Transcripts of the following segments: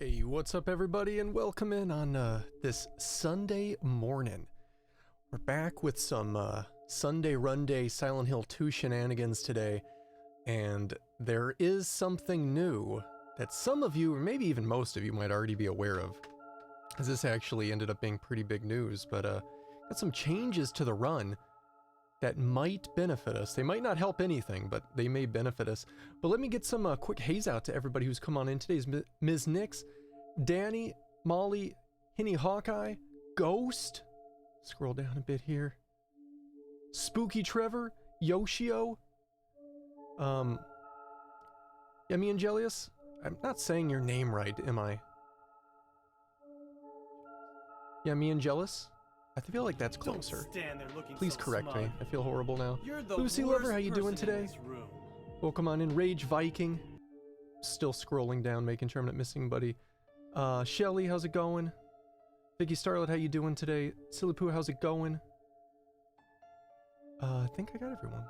Hey, what's up everybody, and welcome in on this Sunday morning. We're back with some Sunday Run Day Silent Hill 2 shenanigans today, and there is something new that some of you, or maybe even most of you, might already be aware of, as this actually ended up being pretty big news, but got some changes to the run that might benefit us. They might not help anything, but they may benefit us. But let me get some quick haze out to everybody who's come on in today. Ms. Nix, Danny, Molly, Henny Hawkeye, Ghost, scroll down a bit here, Spooky Trevor, Yoshio, me Angelius. I'm not saying your name right, am I? Yeah, me Angelus? I feel like that's closer. Please correct me. I feel horrible now. Lucy Lover, how you doing today? Welcome on in. Rage Viking. Still scrolling down, making sure I'm not missing anybody. Shelly, how's it going? Vicky Starlet, how you doing today? Silly Poo, how's it going? I think I got everyone.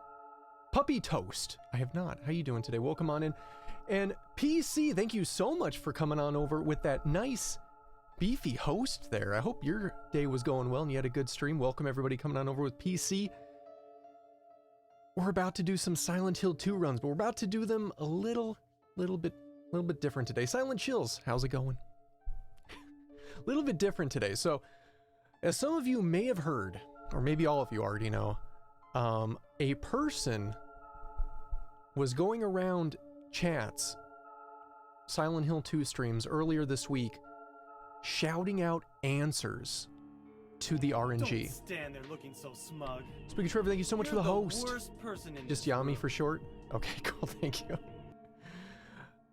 Puppy Toast, I have not. How you doing today? Welcome on in. And PC, thank you so much for coming on over with that nice beefy host there. I hope your day was going well and you had a good stream. Welcome everybody coming on over with PC. We're about to do some Silent Hill 2 runs, but we're about to do them a little bit different today. Silent Chills, how's it going? A little bit different today. So, as some of you may have heard, or maybe all of you already know, a person was going around chats, Silent Hill 2 streams earlier this week, shouting out answers to the RNG. Don't stand there looking so smug. Spooky Trevor, thank you so much for the host. Worst person in Just Yami for short. Okay, cool, thank you.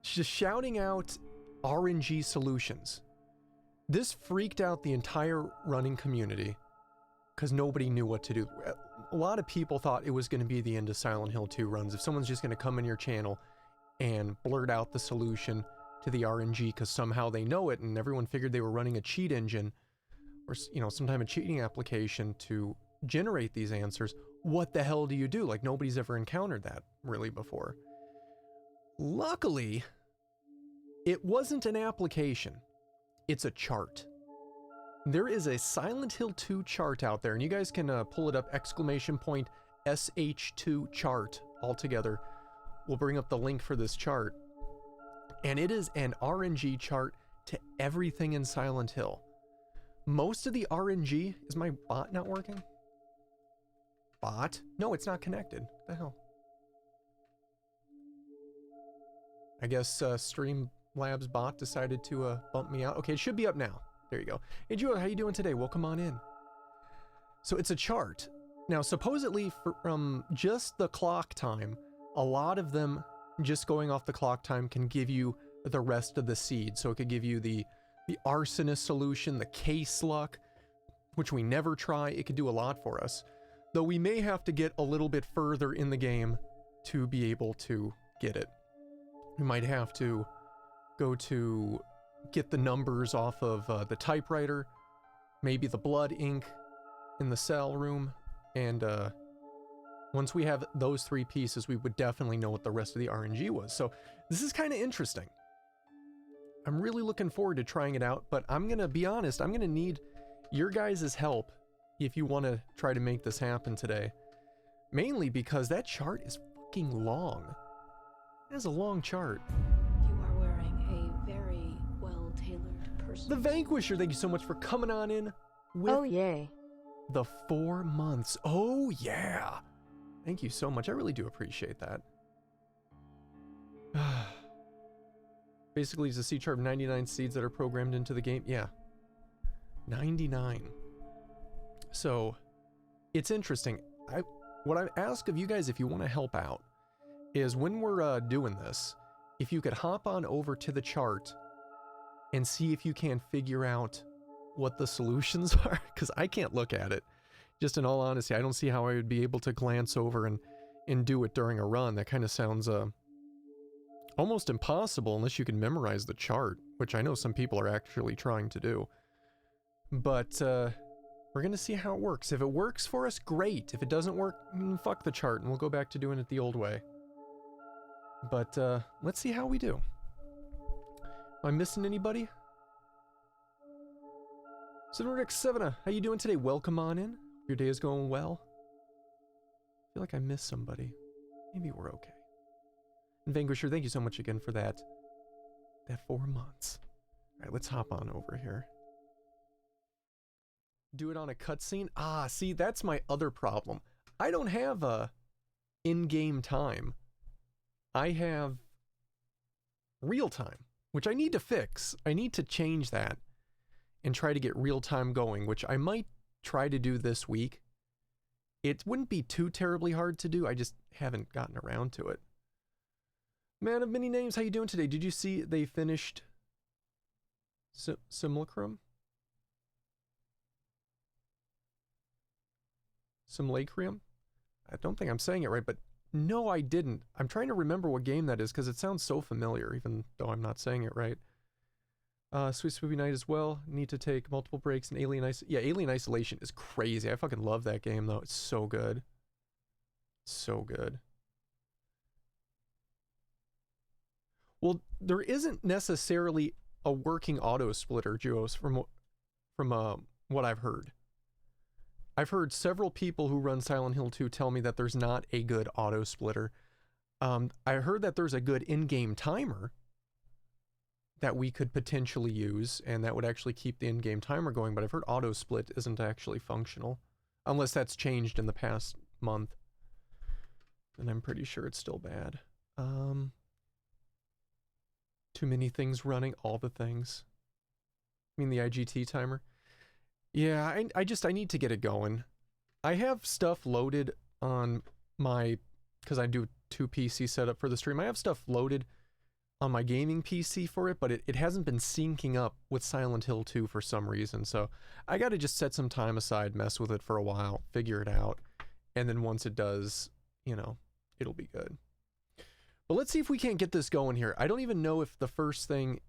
Just shouting out RNG solutions. This freaked out the entire running community because nobody knew what to do. A lot of people thought it was going to be the end of Silent Hill 2 runs. If someone's just going to come in your channel and blurt out the solution to the RNG because somehow they know it, and everyone figured they were running a cheat engine or, you know, some type of cheating application to generate these answers. What the hell do you do? Like, nobody's ever encountered that really before. Luckily, it wasn't an application. It's a chart. There is a Silent Hill 2 chart out there, and you guys can pull it up, !SH2 chart altogether. We'll bring up the link for this chart. And it is an RNG chart to everything in Silent Hill. Most of the RNG, is my bot not working? Bot? No, it's not connected. What the hell? I guess Streamlabs bot decided to bump me out. Okay, it should be up now. There you go. Hey Joel, how you doing today? Welcome on in. So it's a chart. Now supposedly from just the clock time, a lot of them just going off the clock time can give you the rest of the seed. So it could give you the arsonist solution, the case luck, which we never try. It could do a lot for us. Though we may have to get a little bit further in the game to be able to get it. We might have to go to get the numbers off of the typewriter, maybe the blood ink in the cell room, and once we have those three pieces, we would definitely know what the rest of the RNG was. So this is kind of interesting. I'm really looking forward to trying it out, but I'm gonna be honest, I'm gonna need your guys' help if you want to try to make this happen today. Mainly because that chart is fucking long. It is a long chart. You are wearing a very well-tailored person. The Vanquisher, thank you so much for coming on in with oh yay. The 4 months. Oh yeah. Thank you so much. I really do appreciate that. Basically, it's a seed chart of 99 seeds that are programmed into the game. Yeah. 99. So, it's interesting. What I ask of you guys, if you want to help out, is when we're doing this, if you could hop on over to the chart and see if you can figure out what the solutions are, because I can't look at it. Just in all honesty, I don't see how I would be able to glance over and do it during a run. That kind of sounds almost impossible unless you can memorize the chart, which I know some people are actually trying to do. But we're going to see how it works. If it works for us, great. If it doesn't work, fuck the chart and we'll go back to doing it the old way. But let's see how we do. I missing anybody? Cineric7, how you doing today? Welcome on in. Your day is going well. I feel like I missed somebody. Maybe we're okay. And Vanquisher, thank you so much again for that 4 months. Alright, let's hop on over here. Do it on a cutscene? Ah, see, that's my other problem. I don't have a in-game time. I have real time, which I need to fix. I need to change that and try to get real time going, which I might try to do this week. It wouldn't be too terribly hard to do. I just haven't gotten around to it. Man of many names, how you doing today? Did you see they finished Simulacrum? Simulacrum? I don't think I'm saying it right, but no, I didn't. I'm trying to remember what game that is because it sounds so familiar, even though I'm not saying it right. Sweet Spoopy Night as well. Need to take multiple breaks in Alien Isolation. Yeah, Alien Isolation is crazy. I fucking love that game, though. It's so good. So good. Well, there isn't necessarily a working auto splitter, Juos, from what I've heard. I've heard several people who run Silent Hill 2 tell me that there's not a good auto splitter. I heard that there's a good in-game timer that we could potentially use, and that would actually keep the in-game timer going, but I've heard auto split isn't actually functional, unless that's changed in the past month. And I'm pretty sure it's still bad. Too many things running, all the things. I mean the IGT timer? Yeah, I need to get it going. I have stuff loaded on my, because I do 2 PC setup for the stream, I have stuff loaded on my gaming PC for it, but it hasn't been syncing up with Silent Hill 2 for some reason, so I gotta just set some time aside, mess with it for a while, figure it out, and then once it does, you know, it'll be good. But let's see if we can't get this going here. I don't even know if the first thing,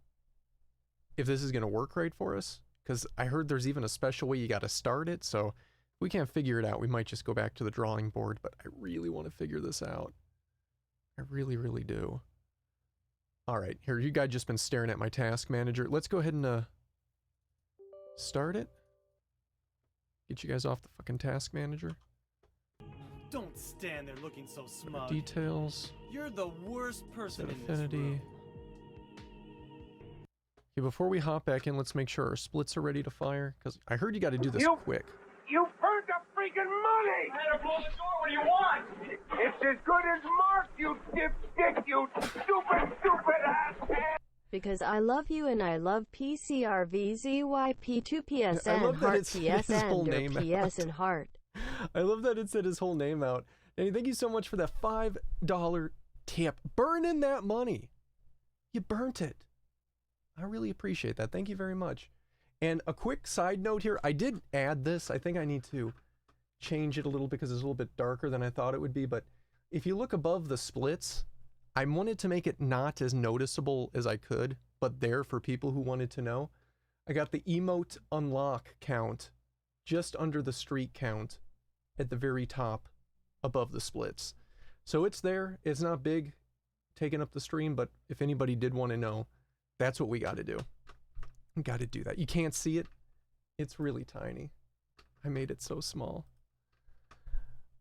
if this is gonna work right for us, because I heard there's even a special way you gotta start it, so if we can't figure it out, we might just go back to the drawing board, but I really want to figure this out. I really, really do. Alright, here, you guys just been staring at my task manager. Let's go ahead and start it. Get you guys off the fucking task manager. Don't stand there looking so smug. Details. You're the worst person in this Affinity. room. Okay, before we hop back in, let's make sure our splits are ready to fire, because I heard you got to do this quick. You burned the freaking money! I had to blow the door. What do you want? It's as good as marked, you dipstick, you stupid ass! Because I love you and I love PCRVZYP2PSN heart PSN or PS and heart. I love that it said his whole name out. Danny, thank you so much for that $5 tip. Burn in that money. You burnt it. I really appreciate that. Thank you very much. And a quick side note here, I did add this. I think I need to change it a little because it's a little bit darker than I thought it would be, but if you look above the splits, I wanted to make it not as noticeable as I could, but there for people who wanted to know. I got the emote unlock count just under the streak count at the very top above the splits. So it's there. It's not big taking up the stream, but if anybody did want to know, that's what we got to do. We got to do that. You can't see it. It's really tiny. I made it so small.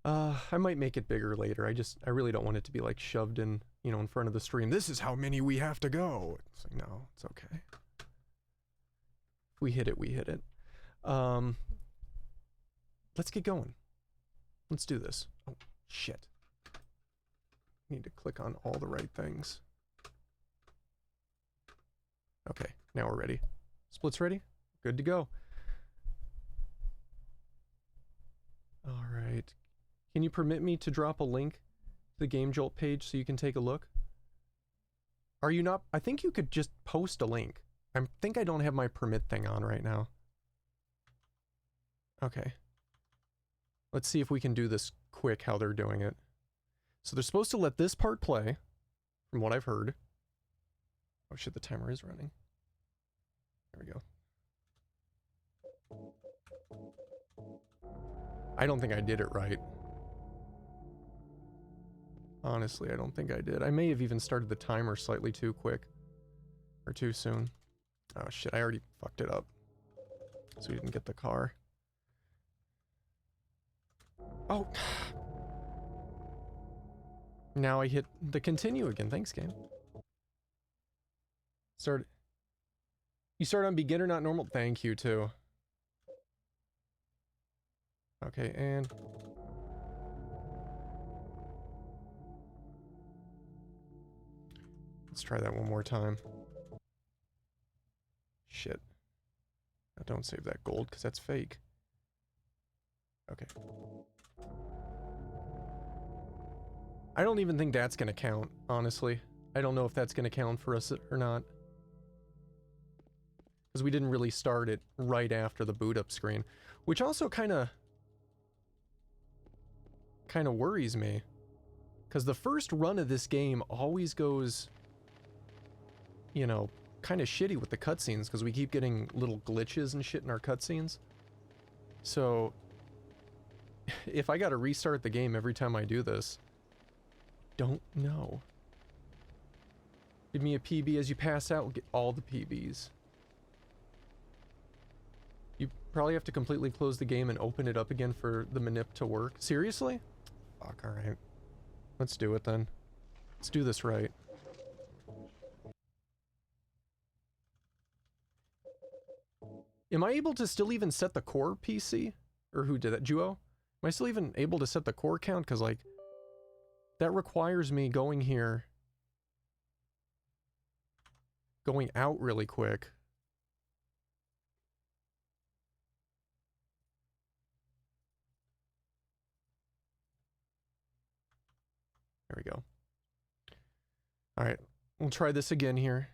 I might make it bigger later. I really don't want it to be like shoved in, you know, in front of the stream. This is how many we have to go. It's like, no, it's okay. If we hit it, we hit it. Let's get going. Let's do this. Oh, shit. Need to click on all the right things. Okay, now we're ready. Splits ready? Good to go. All right. Can you permit me to drop a link to the Game Jolt page so you can take a look? Are you not? I think you could just post a link. I think I don't have my permit thing on right now. Okay. Let's see if we can do this quick, how they're doing it. So they're supposed to let this part play, from what I've heard. Oh shit, the timer is running. There we go. I don't think I did it right. Honestly, I don't think I did. I may have even started the timer slightly too quick. Or too soon. Oh shit, I already fucked it up. So we didn't get the car. Oh. Now I hit the continue again. Thanks, game. You start on beginner, not normal? Thank you, too. Okay, and... let's try that one more time. Shit. Now don't save that gold, because that's fake. Okay. I don't even think that's gonna count, honestly. I don't know if that's gonna count for us or not. Because we didn't really start it right after the boot up screen. Which also kinda worries me. Because the first run of this game always goes, you know, kind of shitty with the cutscenes, because we keep getting little glitches and shit in our cutscenes. So, if I gotta restart the game every time I do this, don't know. Give me a PB as you pass out, we'll get all the PBs. You probably have to completely close the game and open it up again for the manip to work. Seriously? Fuck, alright. Let's do it then. Let's do this right. Am I able to still even set the core PC? Or who did that? Juo? Am I still even able to set the core count? Because, like, that requires me going here. Going out really quick. There we go. Alright, we'll try this again here.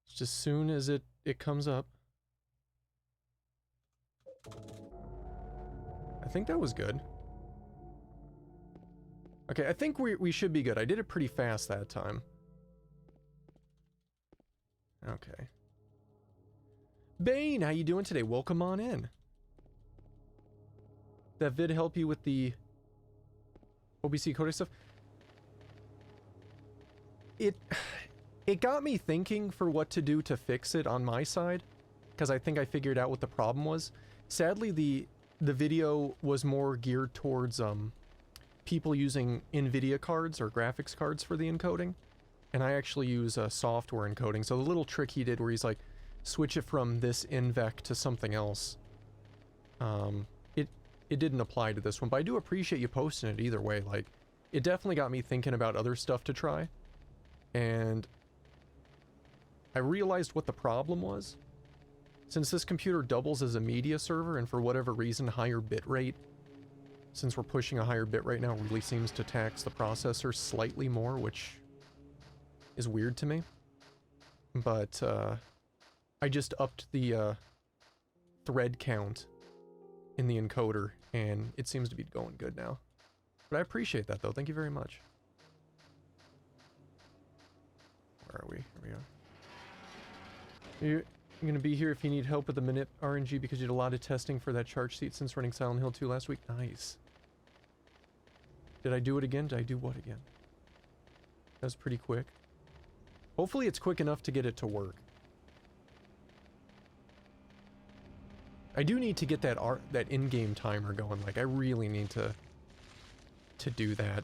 Just as soon as it comes up. I think that was good. Okay, I think we should be good. I did it pretty fast that time. Okay. Bane, how you doing today? Welcome on in. That vid help you with the OBC coding stuff? It got me thinking for what to do to fix it on my side, because I think I figured out what the problem was. Sadly, the video was more geared towards people using NVIDIA cards or graphics cards for the encoding, and I actually use software encoding. So the little trick he did where he's like, switch it from this NVEC to something else, it didn't apply to this one, but I do appreciate you posting it either way. Like, it definitely got me thinking about other stuff to try, and I realized what the problem was. Since this computer doubles as a media server, and for whatever reason, higher bitrate, since we're pushing a higher bitrate now, really seems to tax the processor slightly more, which is weird to me. But, I just upped the, thread count in the encoder, and it seems to be going good now. But I appreciate that, though. Thank you very much. Where are we? Here we are. You're going to be here if you need help with the manip RNG, because you did a lot of testing for that charge seat since running Silent Hill 2 last week. Nice. Did I do it again? Did I do what again? That was pretty quick. Hopefully it's quick enough to get it to work. I do need to get that in-game timer going. Like, I really need to do that.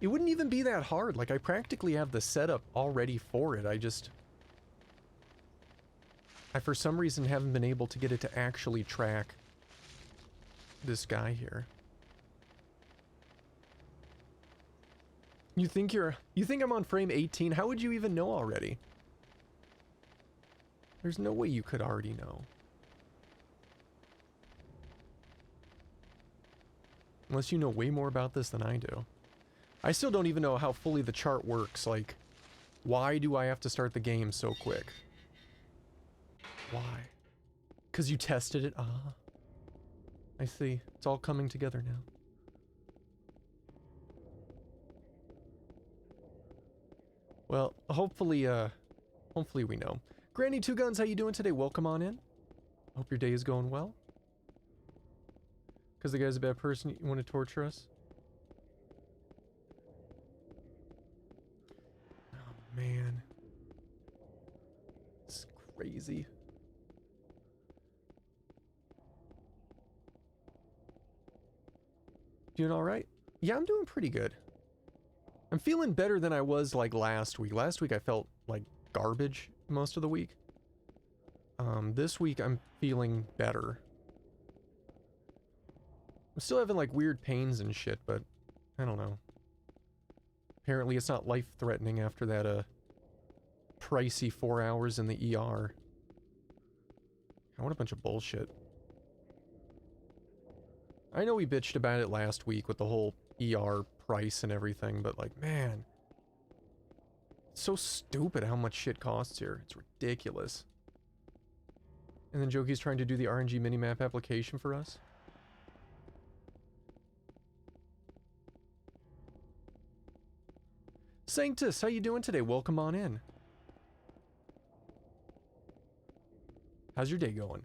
It wouldn't even be that hard. Like, I practically have the setup already for it. I for some reason haven't been able to get it to actually track this guy here. You think I'm on frame 18? How would you even know already? There's no way you could already know. Unless you know way more about this than I do. I still don't even know how fully the chart works. Like, why do I have to start the game so quick? Why? Because you tested it? Ah. I see. It's all coming together now. Well, hopefully we know. Granny Two Guns, how you doing today? Welcome on in. Hope your day is going well. Because the guy's a bad person, you want to torture us? crazy. Doing all right? Yeah, I'm doing pretty good. I'm feeling better than I was like last week. Last week I felt like garbage most of the week. This week I'm feeling better. I'm still having like weird pains and shit, but I don't know. Apparently it's not life-threatening after that pricey 4 hours in the ER. What a bunch of bullshit. I know we bitched about it last week with the whole ER price and everything, but like, man, it's so stupid how much shit costs here. It's ridiculous. And then Jokey's trying to do the RNG minimap application for us. Sanctus, how you doing today? Welcome on in. How's your day going?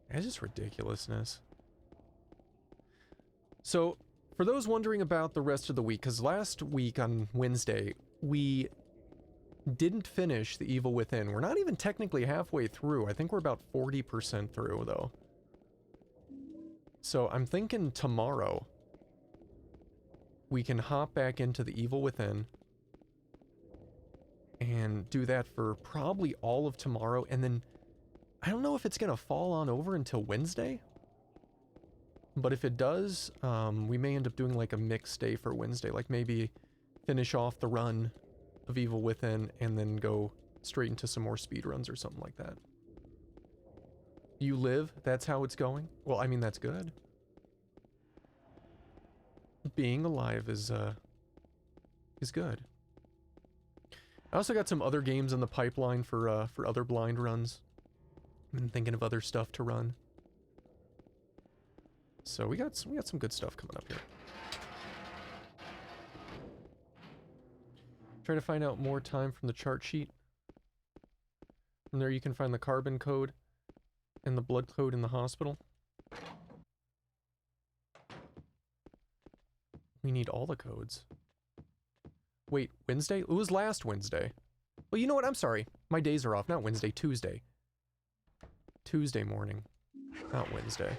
It's just ridiculousness. So, for those wondering about the rest of the week, because last week on Wednesday, we didn't finish The Evil Within. We're not even technically halfway through. I think we're about 40% through, though. So, I'm thinking tomorrow we can hop back into The Evil Within and do that for probably all of tomorrow, and then I don't know if it's gonna fall on over until Wednesday, but if it does, we may end up doing like a mixed day for Wednesday, like maybe finish off the run of Evil Within and then go straight into some more speedruns or something like that. You live? That's how it's going? Well, I mean, that's good. Being alive is good. I also got some other games in the pipeline for other blind runs. I've been thinking of other stuff to run. So we got some good stuff coming up here. Try to find out more time from the chart sheet. From there you can find the carbon code and the blood code in the hospital. We need all the codes. Wait, Wednesday? It was last Wednesday. Well, you know what? I'm sorry. My days are off. Not Wednesday, Tuesday. Tuesday morning, not Wednesday.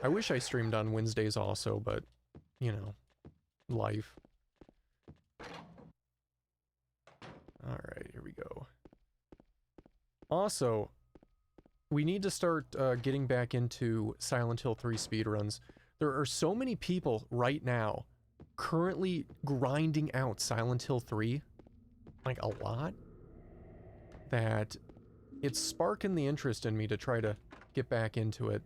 I wish I streamed on Wednesdays also, but, you know, life. Alright, here we go. Also, we need to start getting back into Silent Hill 3 speedruns. There are so many people right now currently grinding out Silent Hill 3, like a lot, that it's sparking the interest in me to try to get back into it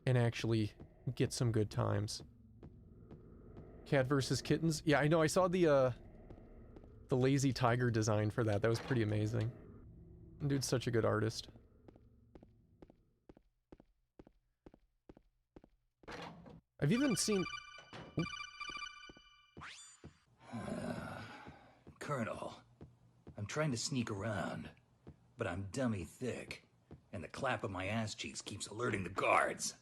and actually get some good times. Cat versus kittens? Yeah, I know, I saw the lazy tiger design for that. That was pretty amazing. Dude's such a good artist. I've even seen... Colonel, I'm trying to sneak around, but I'm dummy thick, and the clap of my ass cheeks keeps alerting the guards.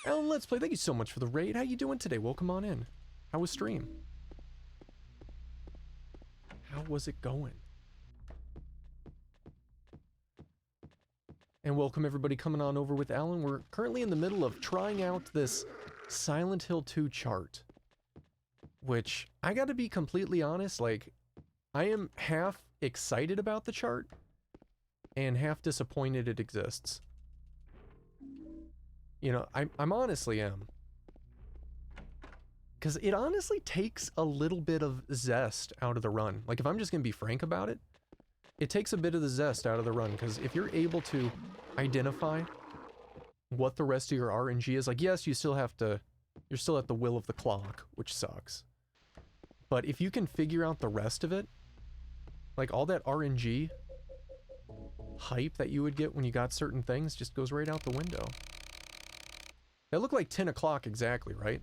Alan Let's Play, thank you so much for the raid. How you doing today? Welcome on in. How was stream? How was it going? And welcome everybody coming on over with Alan. We're currently in the middle of trying out this Silent Hill 2 chart, which, I gotta be completely honest, like, I am half excited about the chart and half disappointed it exists. You know, I'm honestly am. Because it honestly takes a little bit of zest out of the run. Like, if I'm just gonna be frank about it, it takes a bit of the zest out of the run, because if you're able to identify what the rest of your RNG is, like, yes, you still have to, you're still at the will of the clock, which sucks. But if you can figure out the rest of it, like, all that RNG hype that you would get when you got certain things just goes right out the window. That looked like 10 o'clock exactly, right?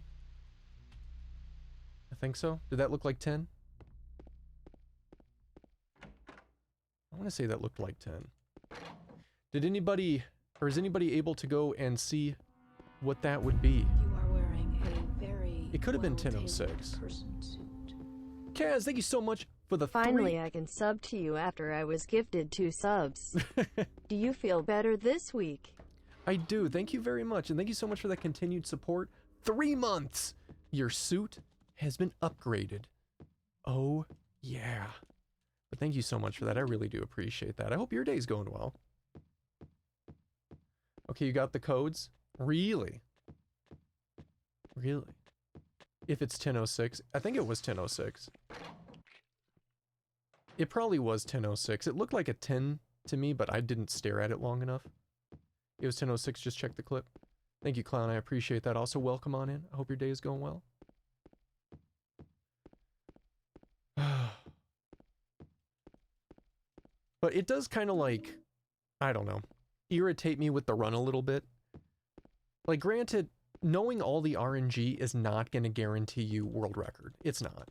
I think so. Did that look like 10? I want to say that looked like 10. Did anybody, or is anybody able to go and see what that would be? You are wearing a very It could have been well-tailored 10:06. person suit. Kaz, thank you so much for the Finally, I can sub to you after I was gifted 2 subs. Do you feel better this week? I do. Thank you very much. And thank you so much for that continued support. 3 months! Your suit has been upgraded. Oh, yeah. But thank you so much for that. I really do appreciate that. I hope your day's going well. Okay, you got the codes? Really? Really? If it's 10:06. I think it was 10:06. It probably was 10:06. It looked like a 10 to me, but I didn't stare at it long enough. It was 10:06. Just check the clip. Thank you, Clown. I appreciate that. Also, welcome on in. I hope your day is going well. But it does kind of like, I don't know, irritate me with the run a little bit. Like, granted, knowing all the RNG is not going to guarantee you world record. It's not.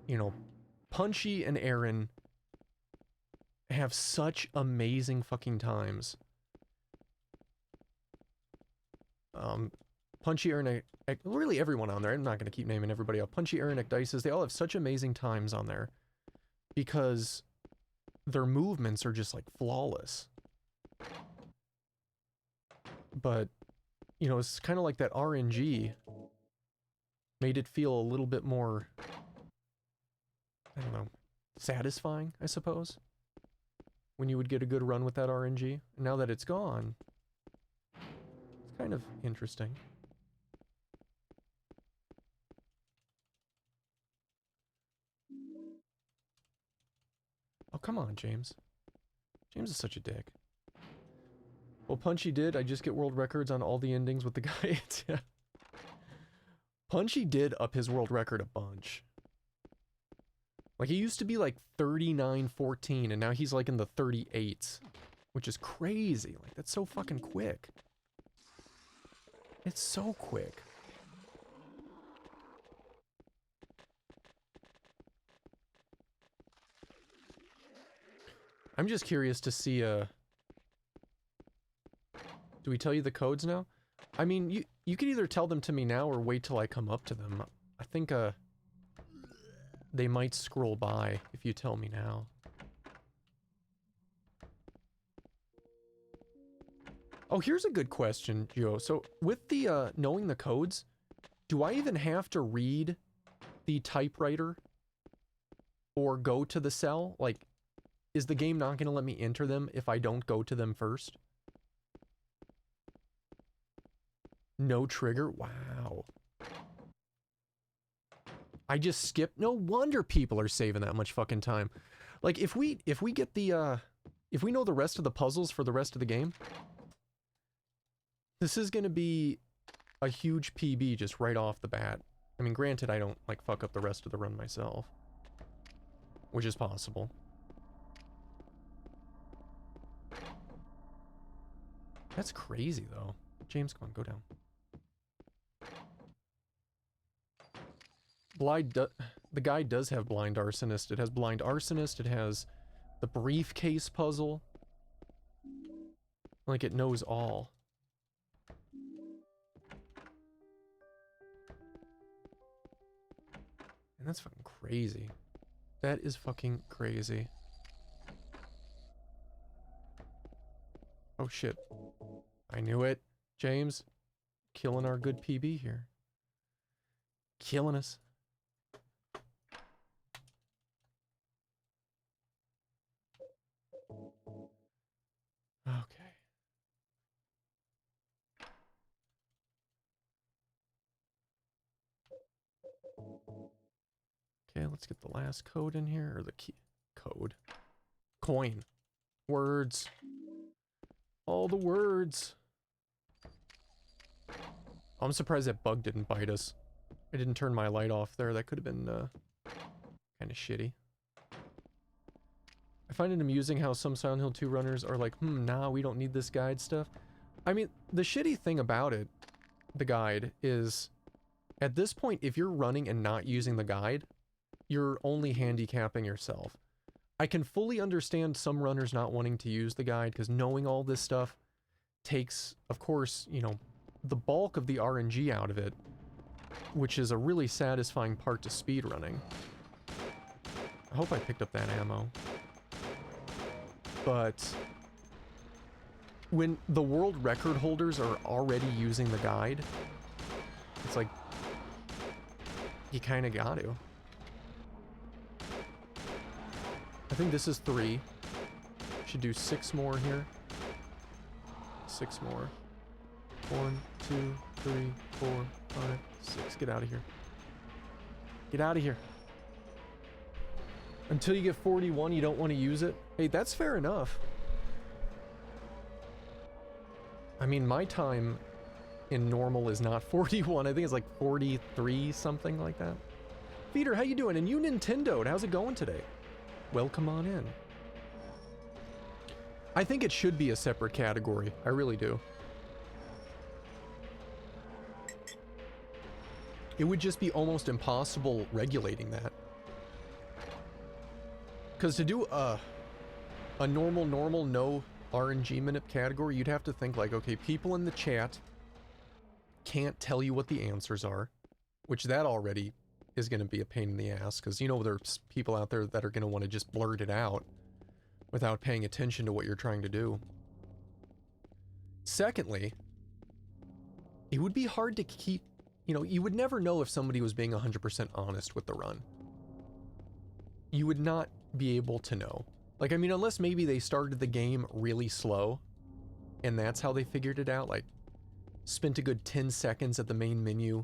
You know, Punchy and Aaron have such amazing fucking times. Punchy, Aaron, really everyone on there. I'm not going to keep naming everybody up. Punchy, Aaron, Ecdysis, they all have such amazing times on there. Because their movements are just like flawless. But, you know, it's kind of like that RNG made it feel a little bit more, I don't know, satisfying, I suppose, when you would get a good run with that RNG. And now that it's gone, it's kind of interesting. Oh, come on, James. James is such a dick. Well, Punchy did. I just get world records on all the endings with the guy. Punchy did up his world record a bunch. Like, he used to be like 39-14, and now he's like in the 38s. Which is crazy. Like, that's so fucking quick. It's so quick. I'm just curious to see, do we tell you the codes now? I mean, you can either tell them to me now or wait till I come up to them. I think, they might scroll by if you tell me now. Oh, here's a good question, Joe. So, with the, knowing the codes, do I even have to read the typewriter or go to the cell? Like, is the game not going to let me enter them if I don't go to them first? No trigger? Wow. I just skipped. No wonder people are saving that much fucking time. Like, if we get the, if we know the rest of the puzzles for the rest of the game, this is going to be a huge PB just right off the bat. I mean, granted, I don't, like, fuck up the rest of the run myself, which is possible. That's crazy, though. James, come on, go down. The guy does have Blind Arsonist. It has Blind Arsonist. It has the briefcase puzzle. Like, it knows all. And that's fucking crazy. That is fucking crazy. Oh shit. I knew it. James. Killing our good PB here. Killing us. Okay. Okay, let's get the last code in here, or the key. Code. Coin. Words. All the words. I'm surprised that bug didn't bite us. I didn't turn my light off there. That could have been, kind of shitty. I find it amusing how some Silent Hill 2 runners are like, nah, we don't need this guide stuff. I mean, the shitty thing about it, the guide, is at this point, if you're running and not using the guide, you're only handicapping yourself. I can fully understand some runners not wanting to use the guide, because knowing all this stuff takes, of course, you know, the bulk of the RNG out of it, which is a really satisfying part to speedrunning. I hope I picked up that ammo. But when the world record holders are already using the guide, it's like, you kind of got to. I think this is 3. Should do 6 more here. 6 more. 1, 2, 3, 4, 5, 6. Get out of here. Get out of here. Until you get 41, you don't want to use it. Hey, that's fair enough. I mean, my time in normal is not 41. I think it's like 43, something like that. Peter, how you doing? And you Nintendo'd. How's it going today? Welcome on in. I think it should be a separate category. I really do. It would just be almost impossible regulating that. Because to do a normal, no RNG minute category, you'd have to think like, okay, people in the chat can't tell you what the answers are, which that already is going to be a pain in the ass, because you know there's people out there that are going to want to just blurt it out without paying attention to what you're trying to do. Secondly, it would be hard to keep, you know, you would never know if somebody was being 100% honest with the run. You would not be able to know. Like, I mean, unless maybe they started the game really slow and that's how they figured it out, like spent a good 10 seconds at the main menu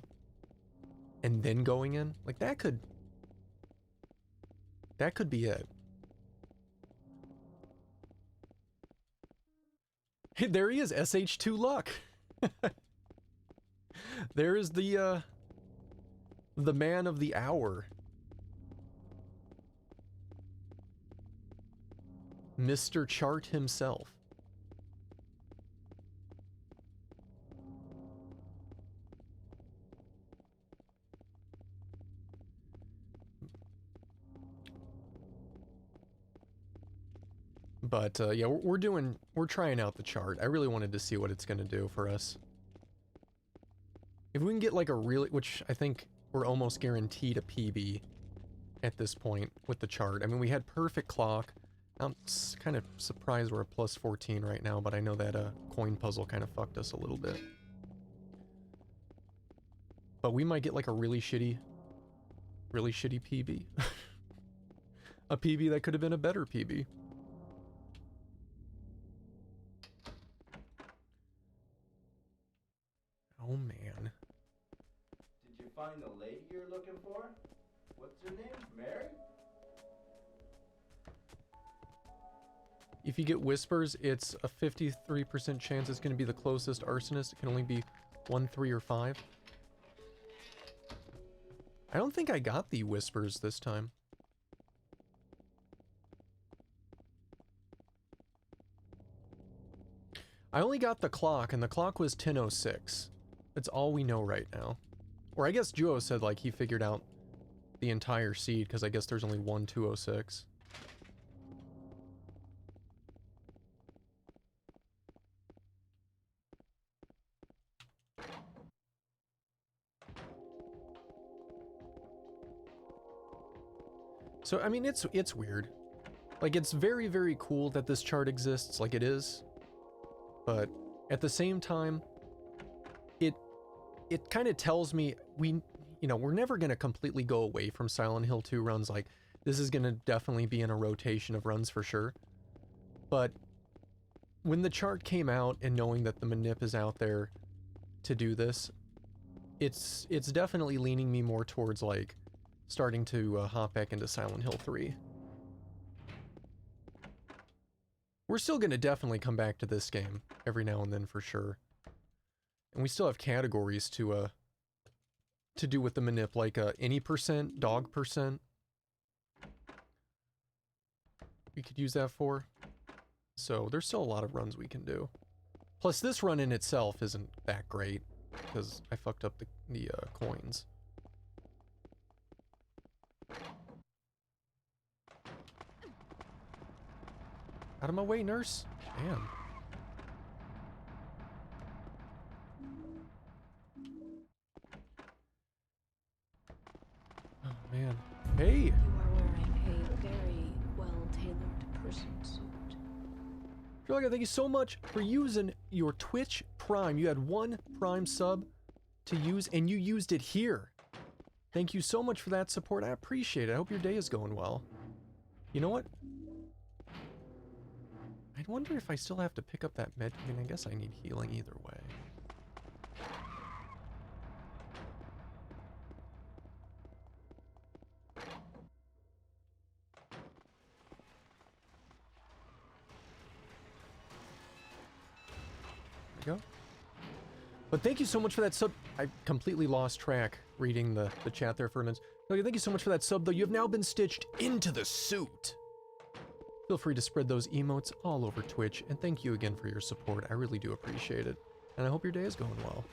and then going in, like that could be it. Hey, there he is, SH2 Luck. There is the man of the hour. Mr. Chart himself. But yeah, we're trying out the chart. I really wanted to see what it's going to do for us. If we can get like a really, which I think we're almost guaranteed a PB at this point with the chart. I mean, we had perfect clock. I'm kind of surprised we're at plus 14 right now, but I know that coin puzzle kind of fucked us a little bit. But we might get like a really shitty PB. A PB that could have been a better PB. Oh man. Did you find the lady you're looking for? What's her name? Mary? If you get whispers, it's a 53% chance it's going to be the closest arsonist. It can only be 1, 3, or 5. I don't think I got the whispers this time. I only got the clock, and the clock was 10:06. That's all we know right now. Or I guess Juo said like he figured out the entire seed, because I guess there's only one 206. So, I mean, it's weird. Like, it's very, very cool that this chart exists, like it is. But at the same time, it kind of tells me we're never going to completely go away from Silent Hill 2 runs. Like, this is going to definitely be in a rotation of runs for sure. But when the chart came out and knowing that the manip is out there to do this, it's definitely leaning me more towards, like, starting to hop back into Silent Hill 3. We're still going to definitely come back to this game every now and then for sure. And we still have categories to do with the manip, like any percent, dog percent. We could use that for. So there's still a lot of runs we can do. Plus this run in itself isn't that great because I fucked up the coins. Out of my way, nurse. Damn. Oh, man. Hey! You are wearing a Draga, thank you so much for using your Twitch Prime. You had 1 Prime sub to use, and you used it here. Thank you so much for that support. I appreciate it. I hope your day is going well. You know what? I wonder if I still have to pick up that med. I mean, I guess I need healing either way. There we go. But thank you so much for that sub. I completely lost track reading the chat there for a minute. Okay, thank you so much for that sub, though. You have now been stitched into the suit. Feel free to spread those emotes all over Twitch, and thank you again for your support. I really do appreciate it, and I hope your day is going well.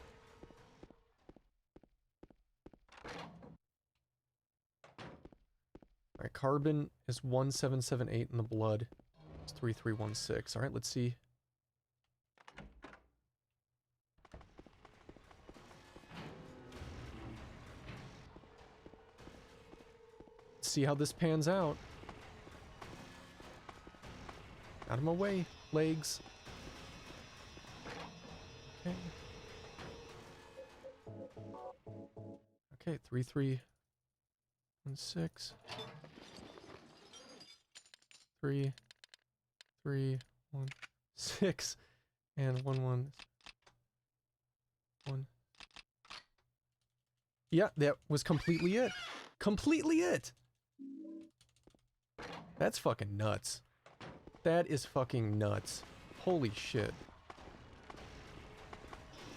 Alright, carbon is 1778 in the blood. It's 3316. Alright, let's see. Let's see how this pans out. Out of my way, legs. Okay. Okay, 3316. 3316 and 111. Yeah, that was completely it. Completely it. That's fucking nuts. That is fucking nuts. Holy shit.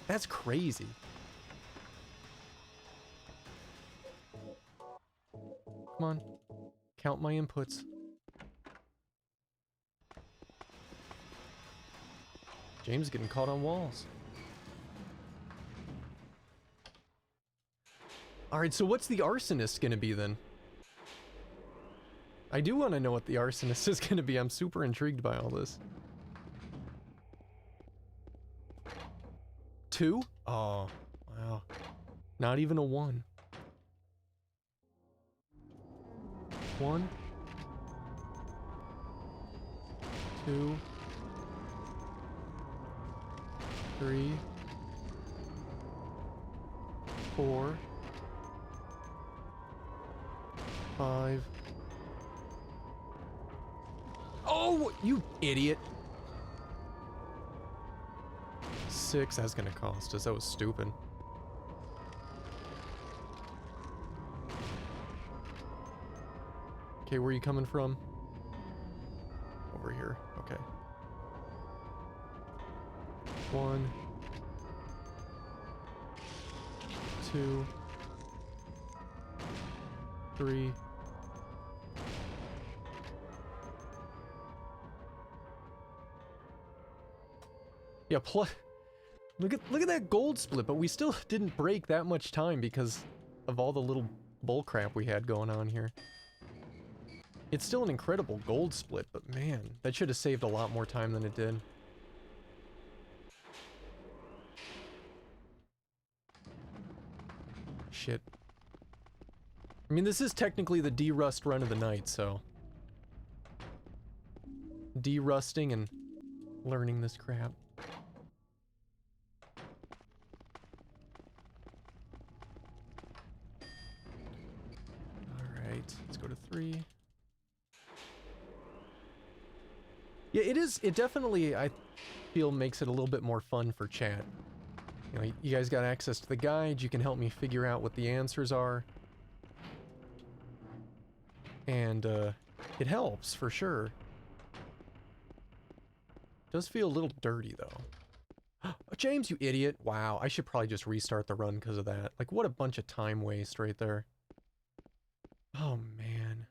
That's crazy. Come on. Count my inputs. James is getting caught on walls. Alright, so what's the arsonist gonna be then? I do want to know what the arsonist is gonna be. I'm super intrigued by all this. 2? Oh, wow. Not even a 1. 1. 2. 3. 4. 5. Oh, you idiot. 6, that's gonna cost us. That was stupid. Okay, where are you coming from? Over here. Okay. 1. 2. 3. Yeah, plus, look at that gold split, but we still didn't break that much time because of all the little bullcrap we had going on here. It's still an incredible gold split, but man, that should have saved a lot more time than it did. Shit. I mean, this is technically the de-rust run of the night, so... De-rusting and learning this crap. Alright, let's go to 3. Yeah, it definitely, I feel, makes it a little bit more fun for chat. You know, you guys got access to the guide, you can help me figure out what the answers are. And, it helps, for sure. It does feel a little dirty, though. Oh, James, you idiot! Wow, I should probably just restart the run because of that. Like, what a bunch of time waste right there. Oh, man.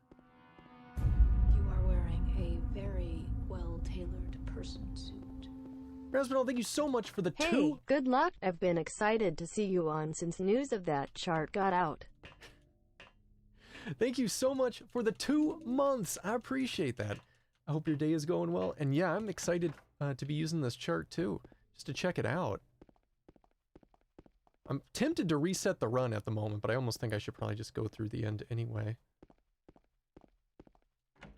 You are wearing a very well-tailored person suit. Raspinol, thank you so much for the Hey, 2. good luck. I've been excited to see you on since news of that chart got out. Thank you so much for the 2 months. I appreciate that. I hope your day is going well. And yeah, I'm excited to be using this chart too, just to check it out. I'm tempted to reset the run at the moment, but I almost think I should probably just go through the end anyway.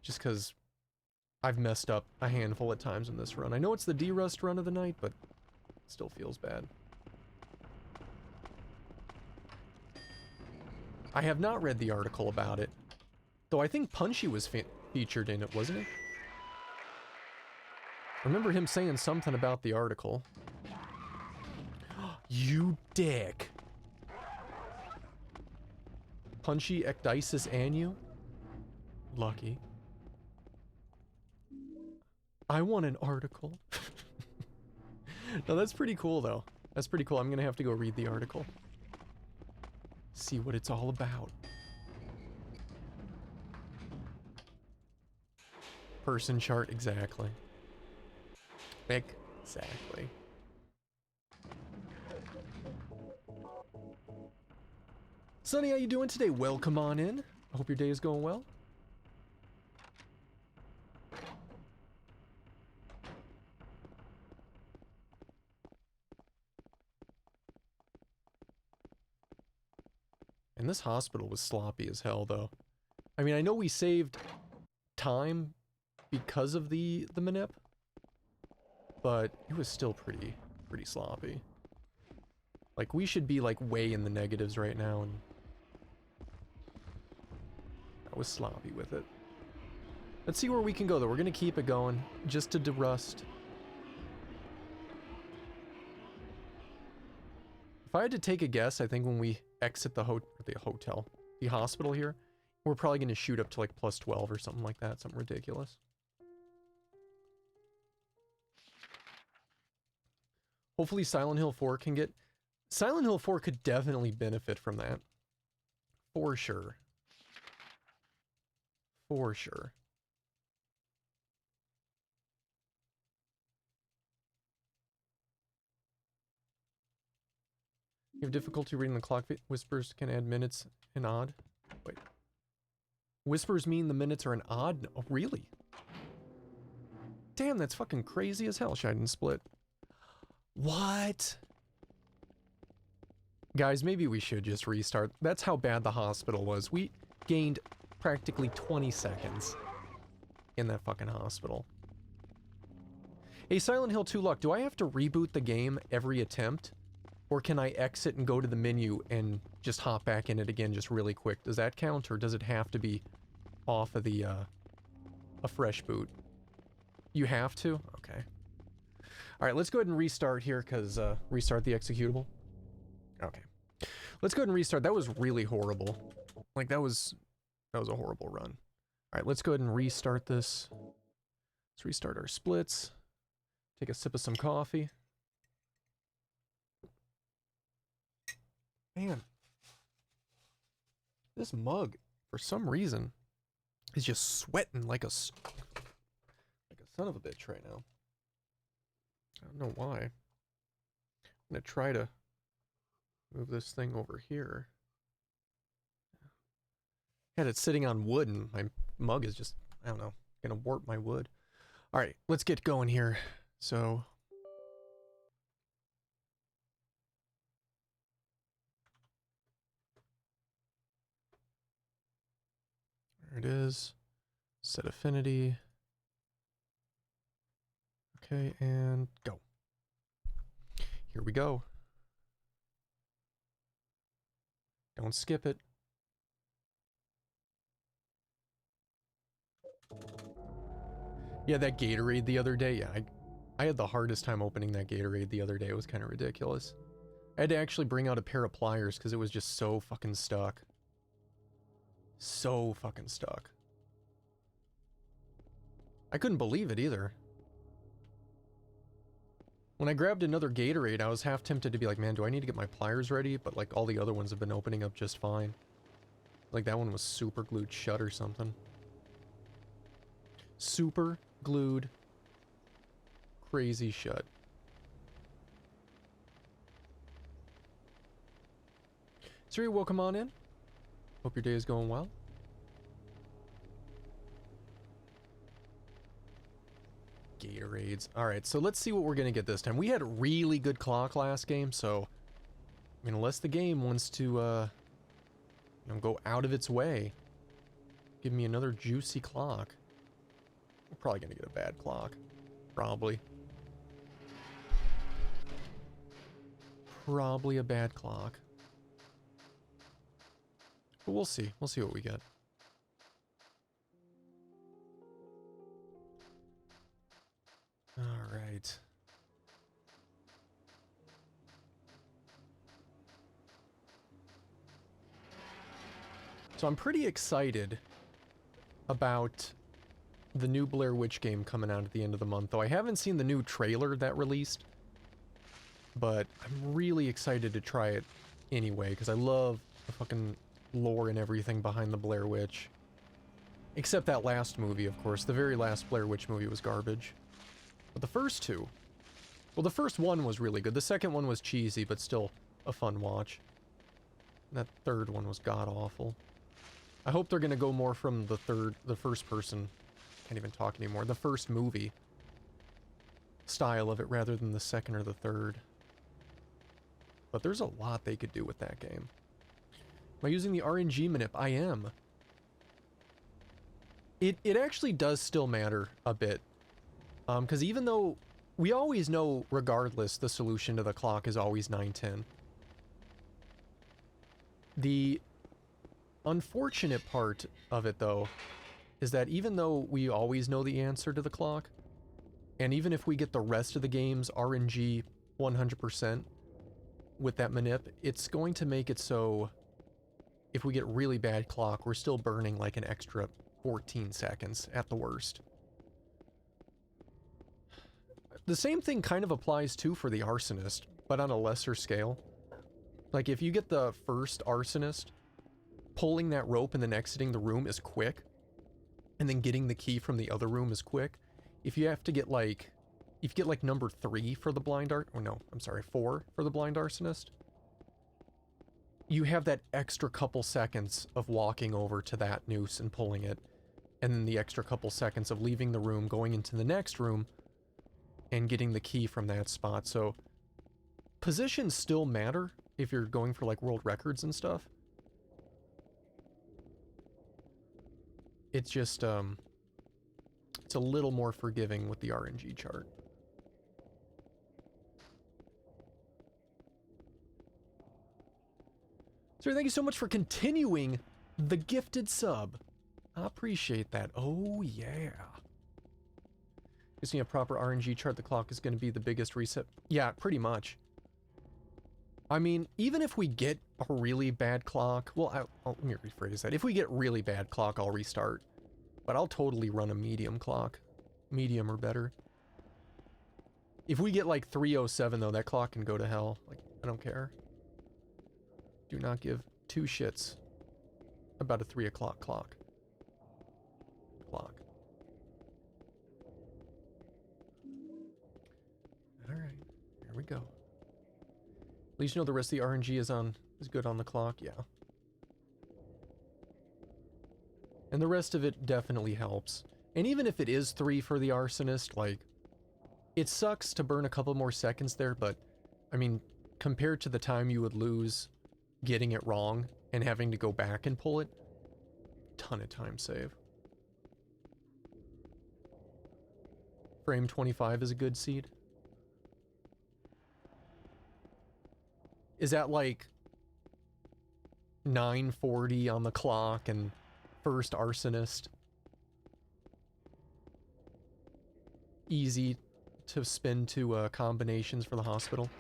Just because I've messed up a handful of times in this run. I know it's the D-Rust run of the night, but it still feels bad. I have not read the article about it, though I think Punchy was featured in it, wasn't he? I remember him saying something about the article. You dick! Punchy ecdysis annu? Lucky. I want an article. No, that's pretty cool, though. That's pretty cool. I'm gonna have to go read the article. See what it's all about. Person chart, exactly. Exactly. Sonny, how you doing today? Welcome on in. I hope your day is going well. And this hospital was sloppy as hell, though. I mean, I know we saved time because of the manip, but it was still pretty sloppy. Like, we should be, like, way in the negatives right now, and I was sloppy with it. Let's see where we can go, though. We're gonna keep it going, just to de-rust. If I had to take a guess, I think when we exit the hospital here, we're probably gonna shoot up to, like, plus 12 or something like that, something ridiculous. Hopefully Silent Hill 4 can get... Silent Hill 4 could definitely benefit from that. For sure. For sure. You have difficulty reading the clock. Whispers can add minutes and odd. Wait. Whispers mean the minutes are an odd? Oh, really? Damn, that's fucking crazy as hell, Shiden Split. What? Guys, maybe we should just restart. That's how bad the hospital was. We gained practically 20 seconds in that fucking hospital. Hey, Silent Hill 2 Luck, do I have to reboot the game every attempt? Or can I exit and go to the menu and just hop back in it again just really quick? Does that count, or does it have to be off of the, a fresh boot? You have to? Okay. Alright, let's go ahead and restart here, because, restart the executable. Okay. Let's go ahead and restart. That was really horrible. Like, that was a horrible run. Alright, let's go ahead and restart this. Let's restart our splits. Take a sip of some coffee. Man. This mug, for some reason, is just sweating like a son of a bitch right now. I don't know why. I'm gonna try to move this thing over here. Had it sitting on wood and my mug is just, I don't know, gonna warp my wood. Alright, let's get going here. So... there it is. Set affinity. Okay, and go. Here we go. Don't skip it. Yeah, that Gatorade the other day, yeah, I had the hardest time opening that Gatorade the other day. It was kind of ridiculous. I had to actually bring out a pair of pliers because it was just so fucking stuck. So fucking stuck. I couldn't believe it either. When I grabbed another Gatorade, I was half tempted to be like, man, do I need to get my pliers ready? But like all the other ones have been opening up just fine. Like that one was super glued shut or something. Super glued. Crazy shut. Siri, welcome on in. Hope your day is going well. Gatorades. Alright, so let's see what we're gonna get this time. We had a really good clock last game, so... I mean, unless the game wants to, you know, go out of its way. Give me another juicy clock. We're probably gonna get a bad clock. Probably. Probably a bad clock. But we'll see. We'll see what we get. All right. So I'm pretty excited about the new Blair Witch game coming out at the end of the month, though I haven't seen the new trailer that released, but I'm really excited to try it anyway, because I love the fucking lore and everything behind the Blair Witch. Except that last movie, of course. The very last Blair Witch movie was garbage. But the first two... Well, the first one was really good. The second one was cheesy, but still a fun watch. And that third one was god-awful. I hope they're gonna go more from the first person... Can't even talk anymore. The first movie style of it rather than the second or the third. But there's a lot they could do with that game. Am I using the RNG manip? I am. It actually does still matter a bit. Because even though we always know, regardless, the solution to the clock is always 9:10. The unfortunate part of it, though, is that even though we always know the answer to the clock, and even if we get the rest of the game's RNG 100% with that manip, it's going to make it so if we get really bad clock, we're still burning like an extra 14 seconds at the worst. The same thing kind of applies too for the arsonist, but on a lesser scale. Like if you get the first arsonist, pulling that rope and then exiting the room is quick, and then getting the key from the other room is quick. If you have to get like, if you get like number 3 for the blind art, or no, I'm sorry, 4 for the blind arsonist, you have that extra couple seconds of walking over to that noose and pulling it, and then the extra couple seconds of leaving the room, going into the next room, and getting the key from that spot. So positions still matter if you're going for like world records and stuff. It's just, it's a little more forgiving with the RNG chart. So thank you so much for continuing the gifted sub. I appreciate that. Oh, yeah. Just need a proper RNG chart. The clock is going to be the biggest reset. Yeah, pretty much. I mean, even if we get a really bad clock... Well, let me rephrase that. If we get really bad clock, I'll restart. But I'll totally run a medium clock. Medium or better. If we get like 307, though, that clock can go to hell. Like, I don't care. Do not give 2 shits about a 3 o'clock clock. Alright, here we go. At least you know the rest of the RNG is good on the clock, yeah. And the rest of it definitely helps. And even if it is 3 for the arsonist, like, it sucks to burn a couple more seconds there, but, I mean, compared to the time you would lose getting it wrong and having to go back and pull it, ton of time save. Frame 25 is a good seed. Is that like 9:40 on the clock and first arsonist? Easy to spin to combinations for the hospital.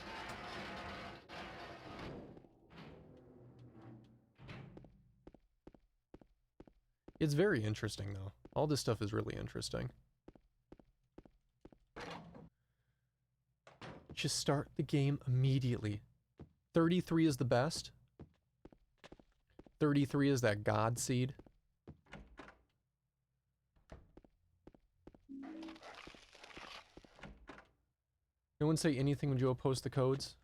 It's very interesting though. All this stuff is really interesting. Just start the game immediately. 33 is the best. 33 is that god seed. No one say anything when Joe posts the codes?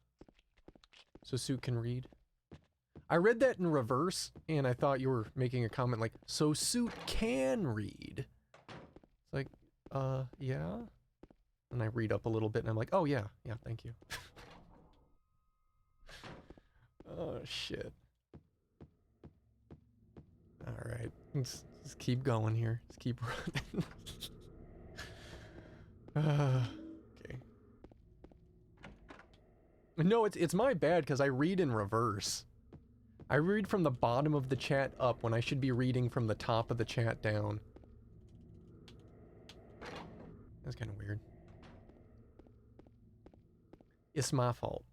So Suit can read. I read that in reverse, and I thought you were making a comment like, so Suit can read. It's like, yeah? And I read up a little bit, and I'm like, oh yeah, thank you. Oh, shit. Alright, let's keep going here. Let's keep running. Okay. No, it's my bad because I read in reverse. I read from the bottom of the chat up when I should be reading from the top of the chat down. That's kind of weird. It's my fault.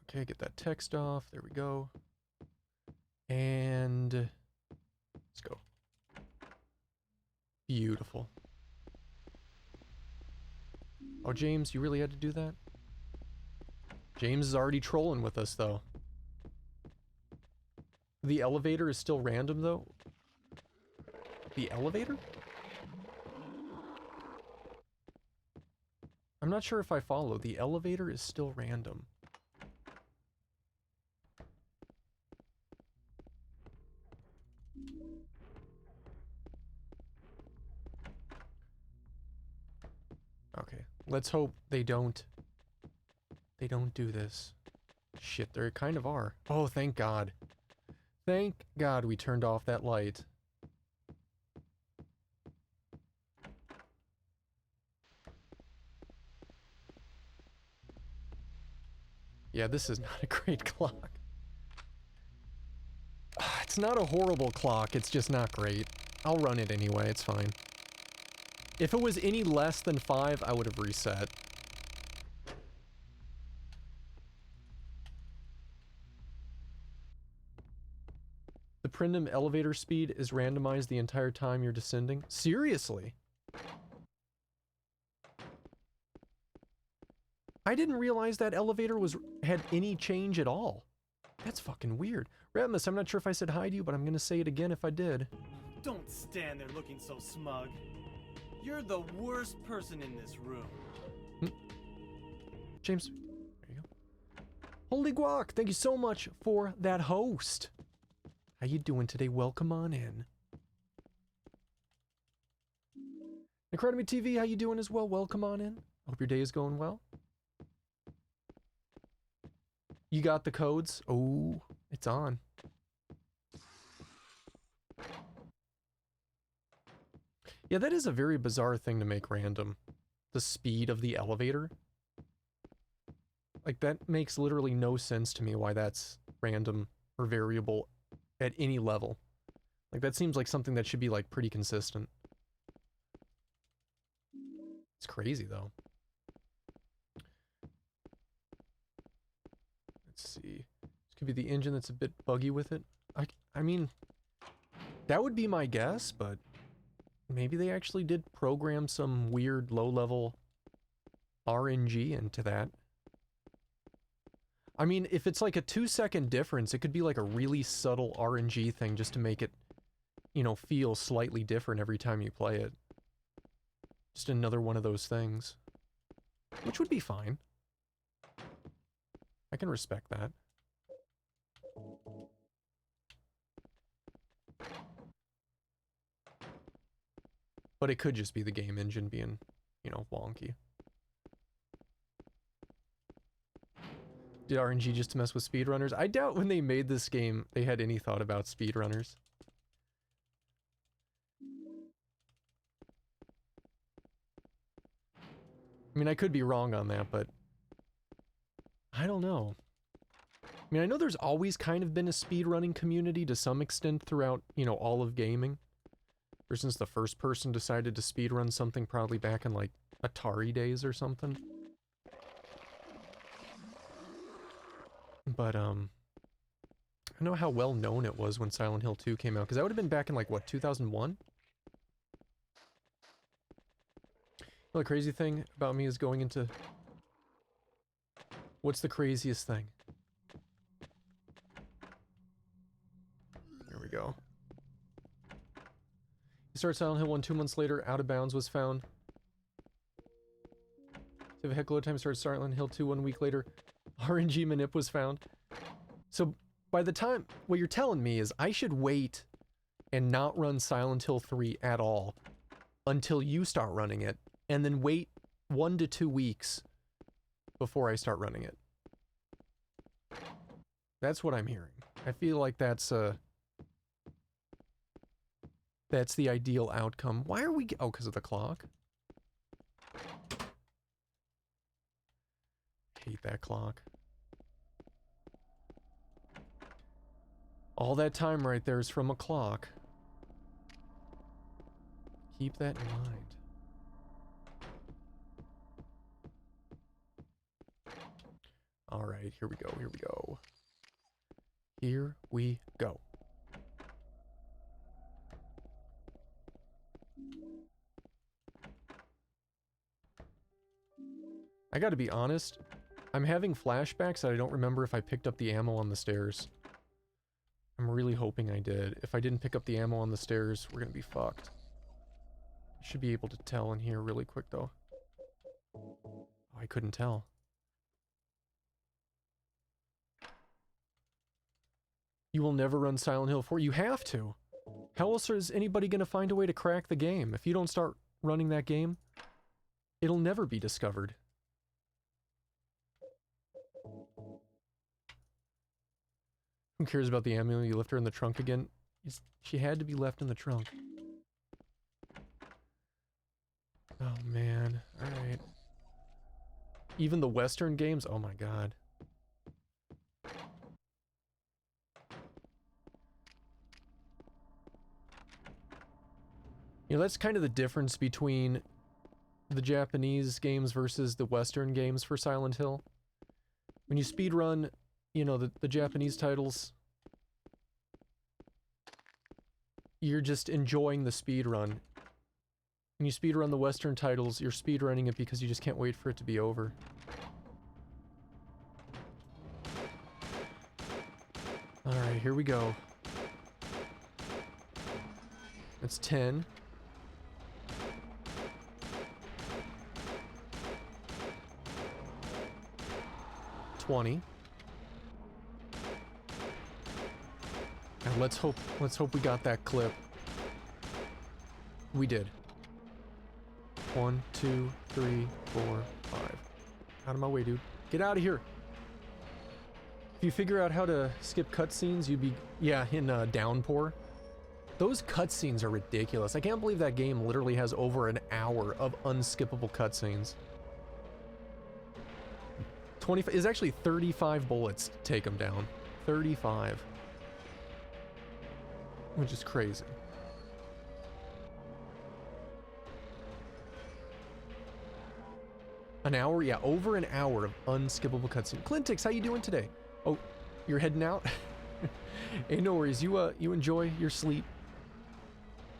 Okay, get that text off. There we go. And let's go. Beautiful. Oh, James, you really had to do that? James is already trolling with us, though. The elevator is still random, though? The elevator? I'm not sure if I follow. The elevator is still random. Okay, let's hope they don't do this. Shit, they kind of are. Oh, thank God. Thank God we turned off that light. Yeah, this is not a great clock. It's not a horrible clock, it's just not great. I'll run it anyway, it's fine. If it was any less than 5, I would have reset. The Prindom elevator speed is randomized the entire time you're descending? Seriously? I didn't realize that elevator had any change at all. That's fucking weird. Ratmus, I'm not sure if I said hi to you, but I'm gonna say it again if I did. Don't stand there looking so smug. You're the worst person in this room. James, there you go. Holy guac, thank you so much for that host. How you doing today? Welcome on in. Academy TV, how you doing as well? Welcome on in. Hope your day is going well. You got the codes? Oh, it's on. Yeah, that is a very bizarre thing to make random. The speed of the elevator. Like, that makes literally no sense to me why that's random or variable at any level. Like, that seems like something that should be, like, pretty consistent. It's crazy, though. Let's see. This could be the engine that's a bit buggy with it. I mean, that would be my guess, but maybe they actually did program some weird low-level RNG into that. I mean, if it's like a 2-second difference, it could be like a really subtle RNG thing just to make it, you know, feel slightly different every time you play it. Just another one of those things. Which would be fine. I can respect that. But it could just be the game engine being, you know, wonky. Did RNG just to mess with speedrunners? I doubt when they made this game, they had any thought about speedrunners. I mean, I could be wrong on that, but I don't know. I mean, I know there's always kind of been a speedrunning community to some extent throughout, you know, all of gaming. Ever since the first person decided to speedrun something probably back in, like, Atari days or something. But, I don't know how well known it was when Silent Hill 2 came out, because that would have been back in, like, what, 2001? The crazy thing about me is going into... What's the craziest thing? There we go. You start Silent Hill 1 2 months later, Out of Bounds was found. Save a heck of a time, started Silent Hill 2 1 week later. RNG manip was found. So, by the time... What you're telling me is I should wait and not run Silent Hill 3 at all until you start running it, and then wait 1 to 2 weeks before I start running it. That's what I'm hearing. I feel like that's the ideal outcome. Why are we... Oh, because of the clock? Hate that clock. All that time right there is from a clock. Keep that in mind. Alright, here we go, here we go. Here we go. I gotta be honest, I'm having flashbacks that I don't remember if I picked up the ammo on the stairs. I'm really hoping I did. If I didn't pick up the ammo on the stairs, we're gonna be fucked. I should be able to tell in here really quick though. Oh, I couldn't tell. You will never run Silent Hill 4. You have to. How else is anybody gonna find a way to crack the game? If you don't start running that game, it'll never be discovered. Who cares about the ammo? You left her in the trunk again? She had to be left in the trunk. Oh man, alright. Even the Western games? Oh my god. You know, that's kind of the difference between the Japanese games versus the Western games for Silent Hill. When you speedrun, you know, the Japanese titles, you're just enjoying the speedrun. When you speedrun the Western titles, you're speedrunning it because you just can't wait for it to be over. Alright, here we go. It's 10. 20. And let's hope we got that clip. We did. 1, 2, 3, 4, 5. Out of my way, dude. Get out of here. If you figure out how to skip cutscenes, you'd be... Yeah, in Downpour. Those cutscenes are ridiculous. I can't believe that game literally has over an hour of unskippable cutscenes. 25 is actually 35 bullets to take them down. 35. Which is crazy. An hour? Yeah, over an hour of unskippable cutscene. Clintix, how you doing today? Oh, you're heading out? Hey, no worries. You enjoy your sleep.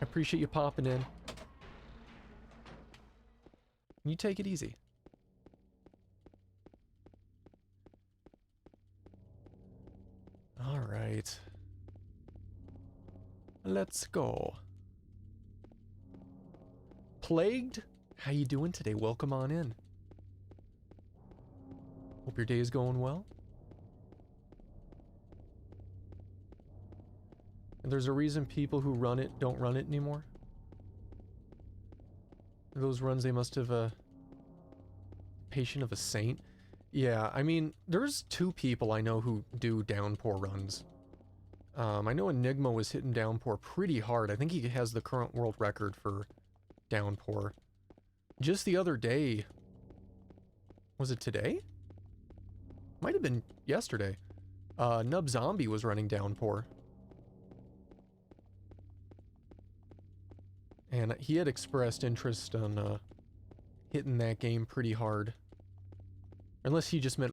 I appreciate you popping in. You take it easy. All right. Let's go. Plagued? How you doing today? Welcome on in. Hope your day is going well. And there's a reason people who run it don't run it anymore. Those runs, they must have patient of a saint. Yeah, I mean, there's 2 people I know who do Downpour runs. I know Enigma was hitting Downpour pretty hard. I think he has the current world record for Downpour. Just the other day... Was it today? Might have been yesterday. Nub Zombie was running Downpour. And he had expressed interest on hitting that game pretty hard. Unless he just meant